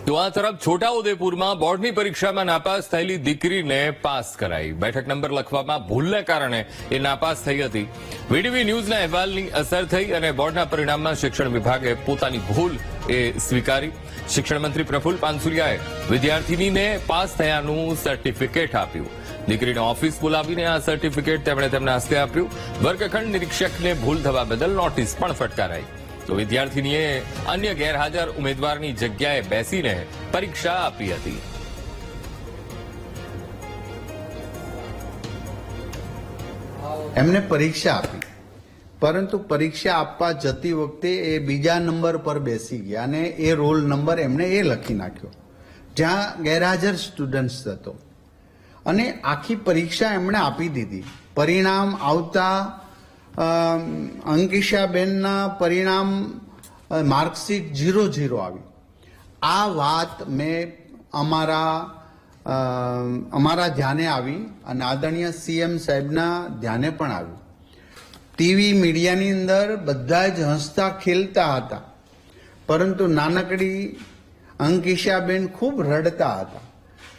તો આ તરફ છોટાઉદેપુરમાં બોર્ડની પરીક્ષામાં નાપાસ થયેલી દીકરીને પાસ કરાઈ. બેઠક નંબર લખવામાં ભૂલને કારણે એ નાપાસ થઈ હતી. વીટીવી ન્યૂઝના અહેવાલની અસર થઈ અને બોર્ડના પરિણામમાં શિક્ષણ વિભાગે પોતાની ભૂલ એ સ્વીકારી. શિક્ષણ મંત્રી પ્રફુલ્લ પાનસુરિયાએ વિદ્યાર્થીનીને પાસ થયાનું સર્ટિફિકેટ આપ્યું. દીકરીને ઓફિસ બોલાવીને આ સર્ટિફિકેટ તેમણે તેમના હસ્તે આપ્યું. વર્ગખંડ નિરીક્ષકને ભૂલ થવા બદલ નોટિસ પણ ફટકારાઈ. તો વિદ્યાર્થીનીએ અન્ય ગેરહાજર ઉમેદવારની જગ્યાએ બેસીને પરીક્ષા આપી હતી. એમને પરીક્ષા આપી, પરંતુ પરીક્ષા આપવા જતી વખતે એ બીજા નંબર પર બેસી ગયા અને એ રોલ નંબર એમણે એ લખી નાખ્યો જ્યાં ગેરહાજર સ્ટુડન્ટ્સ હતો અને આખી પરીક્ષા એમણે આપી દીધી. પરિણામ આવતા અંકિશાબેનના પરિણામ માર્કશીટ 0-0 આવી. આ વાત મેં અમારા ધ્યાને આવી અને આદરણીય સીએમ સાહેબના ધ્યાને પણ આવી. ટીવી મીડિયાની અંદર બધા જ હસતા ખેલતા હતા, પરંતુ નાનકડી અંકિશાબેન ખૂબ રડતા હતા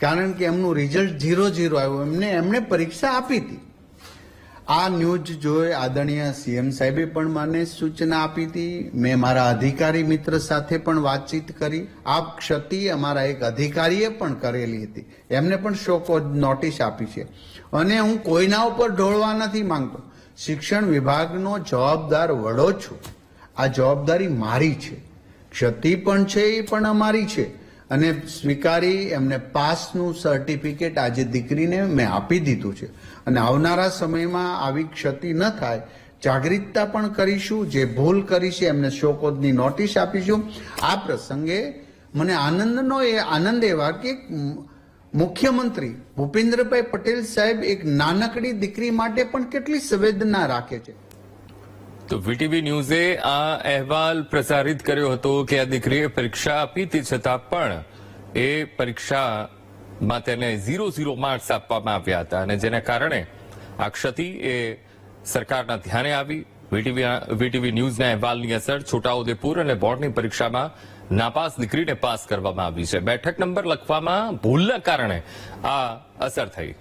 કારણ કે એમનું રિઝલ્ટ 0-0 આવ્યું. એમણે પરીક્ષા આપી હતી. આ ન્યૂઝ જોઈ આદરણીય સીએમ સાહેબે પણ મને સૂચના આપી હતી. મેં મારા અધિકારી મિત્ર સાથે પણ વાતચીત કરી. આ ક્ષતિ અમારા એક અધિકારીએ પણ કરેલી હતી. એમને પણ શોકોઝ નોટિસ આપી છે અને હું કોઈના ઉપર ઢોળવા નથી માંગતો. શિક્ષણ વિભાગનો જવાબદાર વડો છું. આ જવાબદારી મારી છે. ક્ષતિ પણ છે એ પણ અમારી છે અને સ્વીકારી એમને પાસનું સર્ટિફિકેટ આજે દીકરીને મેં આપી દીધું છે અને આવનારા સમયમાં આવી ક્ષતિ ન થાય જાગૃતતા પણ કરીશું. જે ભૂલ કરી છે એમને શોકોઝની નોટિસ આપીશું. આ પ્રસંગે મને આનંદ એવા કે મુખ્યમંત્રી ભૂપેન્દ્રભાઈ પટેલ સાહેબ એક નાનકડી દીકરી માટે પણ કેટલી સંવેદના રાખે છે. તો વીટીવી ન્યૂઝે આ અહેવાલ પ્રસારિત કર્યો હતો કે આ દીકરીએ પરીક્ષા આપી તે છતાં પણ એ પરીક્ષામાં તેને 0-0 માર્ક્સ આપવામાં આવ્યા હતા અને જેના કારણે આ ક્ષતિ એ સરકારના ધ્યાને આવી. વીટીવી ન્યૂઝના અહેવાલની અસર છોટાઉદેપુર અને બોર્ડની પરીક્ષામાં નાપાસ દીકરીને પાસ કરવામાં આવી છે. બેઠક નંબર લખવામાં ભૂલના કારણે આ અસર થઈ.